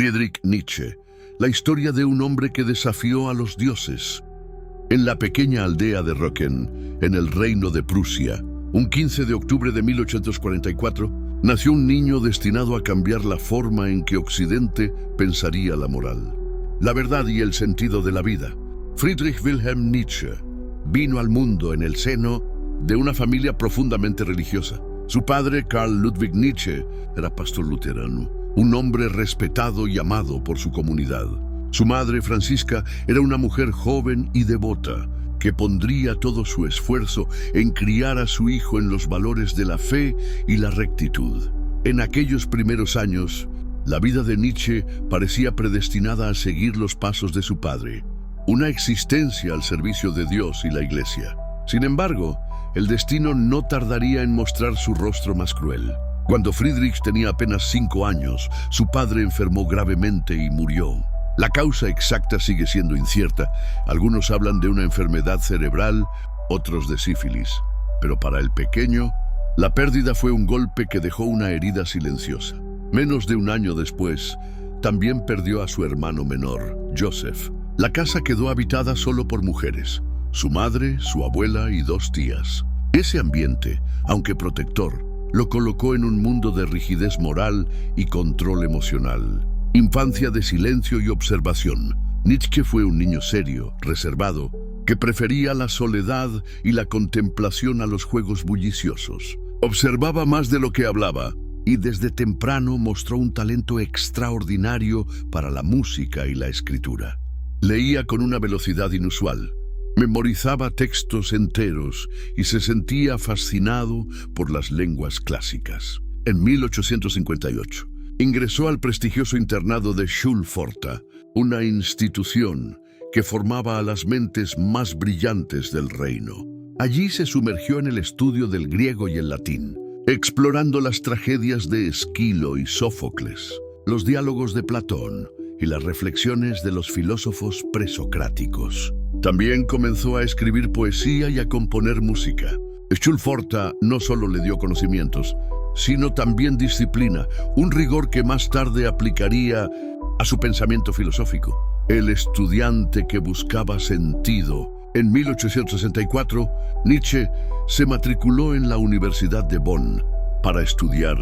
Friedrich Nietzsche, la historia de un hombre que desafió a los dioses. En la pequeña aldea de Röcken, en el reino de Prusia, un 15 de octubre de 1844, nació un niño destinado a cambiar la forma en que Occidente pensaría la moral, la verdad y el sentido de la vida. Friedrich Wilhelm Nietzsche vino al mundo en el seno de una familia profundamente religiosa. Su padre, Karl Ludwig Nietzsche, era pastor luterano, un hombre respetado y amado por su comunidad. Su madre, Francisca, era una mujer joven y devota, que pondría todo su esfuerzo en criar a su hijo en los valores de la fe y la rectitud. En aquellos primeros años, la vida de Nietzsche parecía predestinada a seguir los pasos de su padre, una existencia al servicio de Dios y la Iglesia. Sin embargo, el destino no tardaría en mostrar su rostro más cruel. Cuando Friedrich tenía apenas 5 años, su padre enfermó gravemente y murió. La causa exacta sigue siendo incierta. Algunos hablan de una enfermedad cerebral, otros de sífilis. Pero para el pequeño, la pérdida fue un golpe que dejó una herida silenciosa. Menos de un año después, también perdió a su hermano menor, Joseph. La casa quedó habitada solo por mujeres, su madre, su abuela y 2 tías. Ese ambiente, aunque protector, lo colocó en un mundo de rigidez moral y control emocional. Infancia de silencio y observación. Nietzsche fue un niño serio, reservado, que prefería la soledad y la contemplación a los juegos bulliciosos. Observaba más de lo que hablaba, y desde temprano mostró un talento extraordinario para la música y la escritura. Leía con una velocidad inusual, memorizaba textos enteros y se sentía fascinado por las lenguas clásicas. En 1858, ingresó al prestigioso internado de Schulforta, una institución que formaba a las mentes más brillantes del reino. Allí se sumergió en el estudio del griego y el latín, explorando las tragedias de Esquilo y Sófocles, los diálogos de Platón y las reflexiones de los filósofos presocráticos. También comenzó a escribir poesía y a componer música. Schulforta no solo le dio conocimientos, sino también disciplina, un rigor que más tarde aplicaría a su pensamiento filosófico. El estudiante que buscaba sentido. En 1864, Nietzsche se matriculó en la Universidad de Bonn para estudiar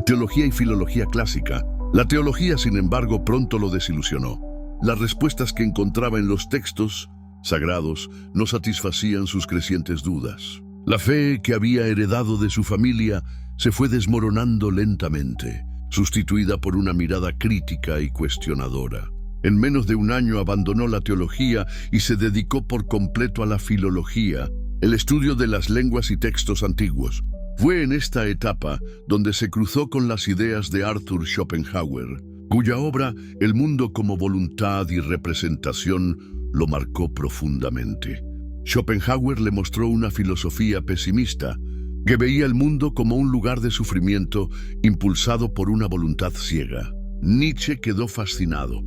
teología y filología clásica. La teología, sin embargo, pronto lo desilusionó. Las respuestas que encontraba en los textos sagrados no satisfacían sus crecientes dudas. La fe que había heredado de su familia se fue desmoronando lentamente, sustituida por una mirada crítica y cuestionadora. En menos de un año abandonó la teología y se dedicó por completo a la filología, el estudio de las lenguas y textos antiguos. Fue en esta etapa donde se cruzó con las ideas de Arthur Schopenhauer, cuya obra El mundo como voluntad y representación lo marcó profundamente. Schopenhauer le mostró una filosofía pesimista, que veía el mundo como un lugar de sufrimiento impulsado por una voluntad ciega. Nietzsche quedó fascinado,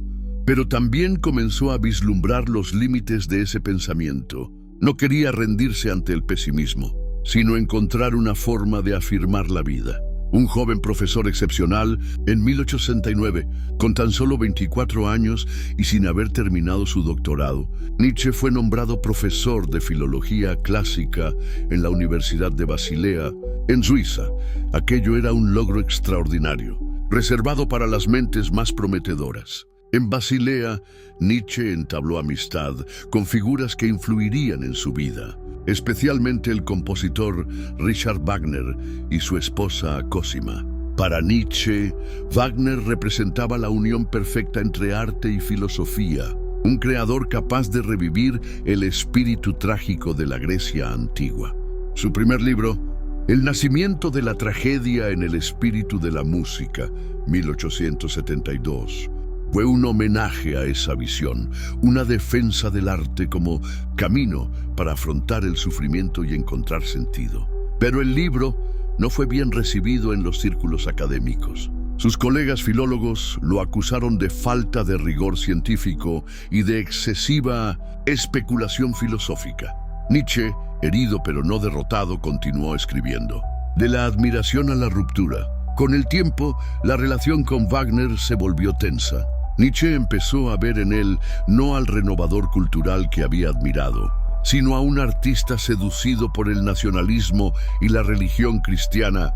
pero también comenzó a vislumbrar los límites de ese pensamiento. No quería rendirse ante el pesimismo, sino encontrar una forma de afirmar la vida. Un joven profesor excepcional, en 1869, con tan solo 24 años y sin haber terminado su doctorado, Nietzsche fue nombrado profesor de filología clásica en la Universidad de Basilea, en Suiza. Aquello era un logro extraordinario, reservado para las mentes más prometedoras. En Basilea, Nietzsche entabló amistad con figuras que influirían en su vida, especialmente el compositor Richard Wagner y su esposa Cosima. Para Nietzsche, Wagner representaba la unión perfecta entre arte y filosofía, un creador capaz de revivir el espíritu trágico de la Grecia antigua. Su primer libro, El nacimiento de la tragedia en el espíritu de la música, 1872, fue un homenaje a esa visión, una defensa del arte como camino para afrontar el sufrimiento y encontrar sentido. Pero el libro no fue bien recibido en los círculos académicos. Sus colegas filólogos lo acusaron de falta de rigor científico y de excesiva especulación filosófica. Nietzsche, herido pero no derrotado, continuó escribiendo. De la admiración a la ruptura. Con el tiempo, la relación con Wagner se volvió tensa. Nietzsche empezó a ver en él no al renovador cultural que había admirado, sino a un artista seducido por el nacionalismo y la religión cristiana,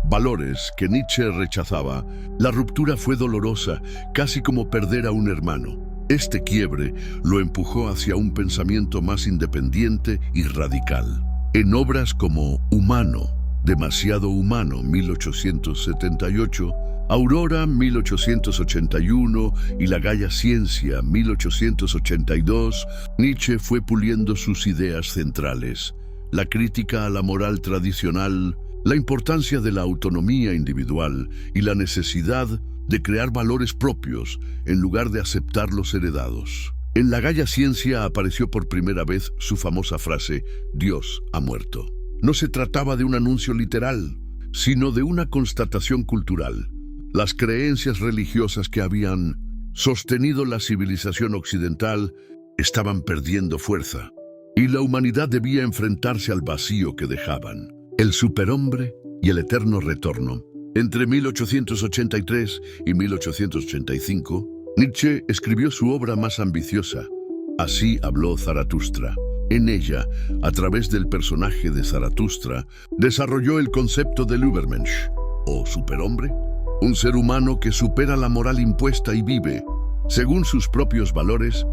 valores que Nietzsche rechazaba. La ruptura fue dolorosa, casi como perder a un hermano. Este quiebre lo empujó hacia un pensamiento más independiente y radical. En obras como Humano, demasiado humano, 1878, Aurora, 1881 y La Gaia Ciencia, 1882, Nietzsche fue puliendo sus ideas centrales: la crítica a la moral tradicional, la importancia de la autonomía individual y la necesidad de crear valores propios en lugar de aceptar los heredados. En La Gaia Ciencia apareció por primera vez su famosa frase: Dios ha muerto. No se trataba de un anuncio literal, sino de una constatación cultural. Las creencias religiosas que habían sostenido la civilización occidental estaban perdiendo fuerza, y la humanidad debía enfrentarse al vacío que dejaban. El superhombre y el eterno retorno. Entre 1883 y 1885, Nietzsche escribió su obra más ambiciosa, Así habló Zaratustra. En ella, a través del personaje de Zaratustra, desarrolló el concepto del Übermensch, o superhombre, un ser humano que supera la moral impuesta y vive, según sus propios valores,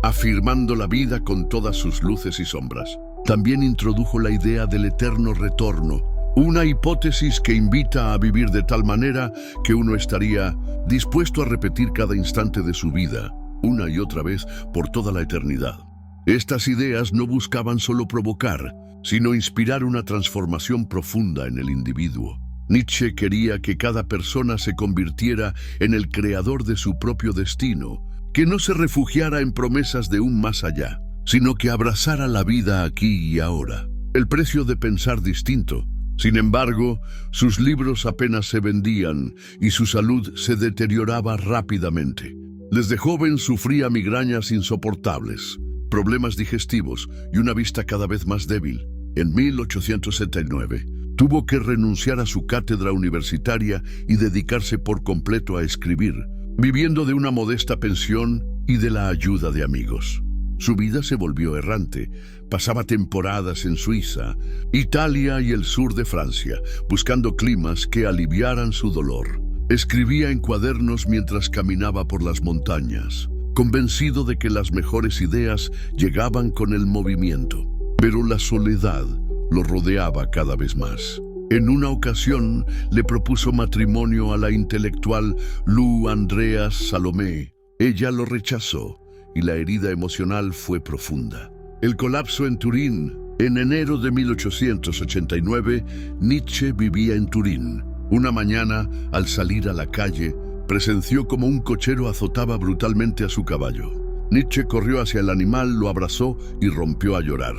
afirmando la vida con todas sus luces y sombras. También introdujo la idea del eterno retorno, una hipótesis que invita a vivir de tal manera que uno estaría dispuesto a repetir cada instante de su vida, una y otra vez por toda la eternidad. Estas ideas no buscaban solo provocar, sino inspirar una transformación profunda en el individuo. Nietzsche quería que cada persona se convirtiera en el creador de su propio destino, que no se refugiara en promesas de un más allá, sino que abrazara la vida aquí y ahora. El precio de pensar distinto. Sin embargo, sus libros apenas se vendían y su salud se deterioraba rápidamente. Desde joven sufría migrañas insoportables, problemas digestivos y una vista cada vez más débil. En 1879, tuvo que renunciar a su cátedra universitaria y dedicarse por completo a escribir, viviendo de una modesta pensión y de la ayuda de amigos. Su vida se volvió errante. Pasaba temporadas en Suiza, Italia y el sur de Francia, buscando climas que aliviaran su dolor. Escribía en cuadernos mientras caminaba por las montañas, convencido de que las mejores ideas llegaban con el movimiento. Pero la soledad lo rodeaba cada vez más. En una ocasión le propuso matrimonio a la intelectual Lou Andreas Salomé. Ella lo rechazó y la herida emocional fue profunda. El colapso en Turín. En enero de 1889, Nietzsche vivía en Turín. Una mañana, al salir a la calle, presenció como un cochero azotaba brutalmente a su caballo. Nietzsche corrió hacia el animal, lo abrazó y rompió a llorar.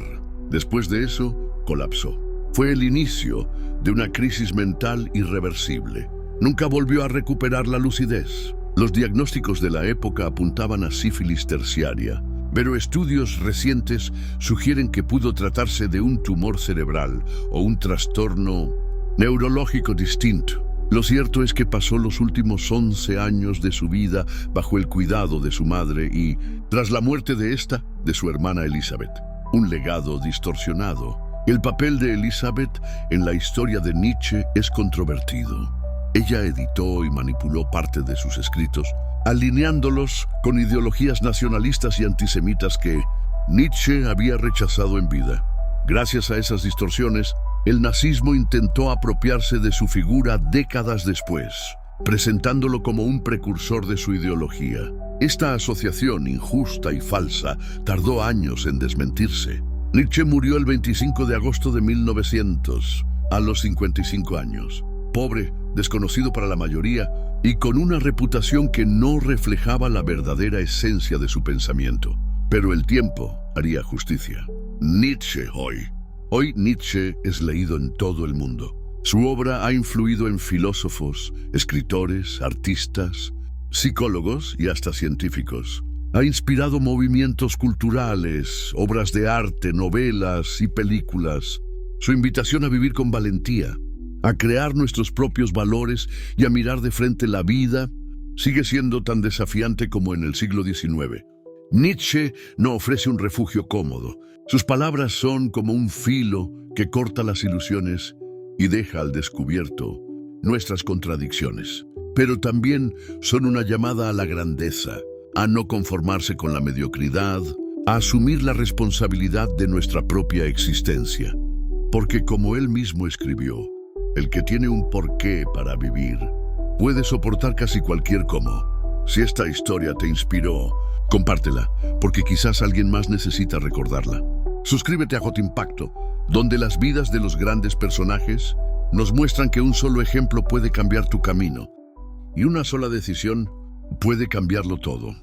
Después de eso, colapsó. Fue el inicio de una crisis mental irreversible. Nunca volvió a recuperar la lucidez. Los diagnósticos de la época apuntaban a sífilis terciaria, pero estudios recientes sugieren que pudo tratarse de un tumor cerebral o un trastorno neurológico distinto. Lo cierto es que pasó los últimos 11 años de su vida bajo el cuidado de su madre y, tras la muerte de esta, de su hermana Elizabeth. Un legado distorsionado. El papel de Elizabeth en la historia de Nietzsche es controvertido. Ella editó y manipuló parte de sus escritos, alineándolos con ideologías nacionalistas y antisemitas que Nietzsche había rechazado en vida. Gracias a esas distorsiones, el nazismo intentó apropiarse de su figura décadas después, presentándolo como un precursor de su ideología. Esta asociación injusta y falsa tardó años en desmentirse. Nietzsche murió el 25 de agosto de 1900, a los 55 años. Pobre, desconocido para la mayoría, y con una reputación que no reflejaba la verdadera esencia de su pensamiento. Pero el tiempo haría justicia. Nietzsche hoy. Hoy Nietzsche es leído en todo el mundo. Su obra ha influido en filósofos, escritores, artistas, psicólogos y hasta científicos. Ha inspirado movimientos culturales, obras de arte, novelas y películas. Su invitación a vivir con valentía, a crear nuestros propios valores y a mirar de frente la vida, sigue siendo tan desafiante como en el siglo XIX. Nietzsche no ofrece un refugio cómodo. Sus palabras son como un filo que corta las ilusiones y deja al descubierto nuestras contradicciones. Pero también son una llamada a la grandeza, a no conformarse con la mediocridad, a asumir la responsabilidad de nuestra propia existencia. Porque como él mismo escribió, el que tiene un porqué para vivir puede soportar casi cualquier cómo. Si esta historia te inspiró, compártela, porque quizás alguien más necesita recordarla. Suscríbete a Hot Impacto, donde las vidas de los grandes personajes nos muestran que un solo ejemplo puede cambiar tu camino y una sola decisión puede cambiarlo todo.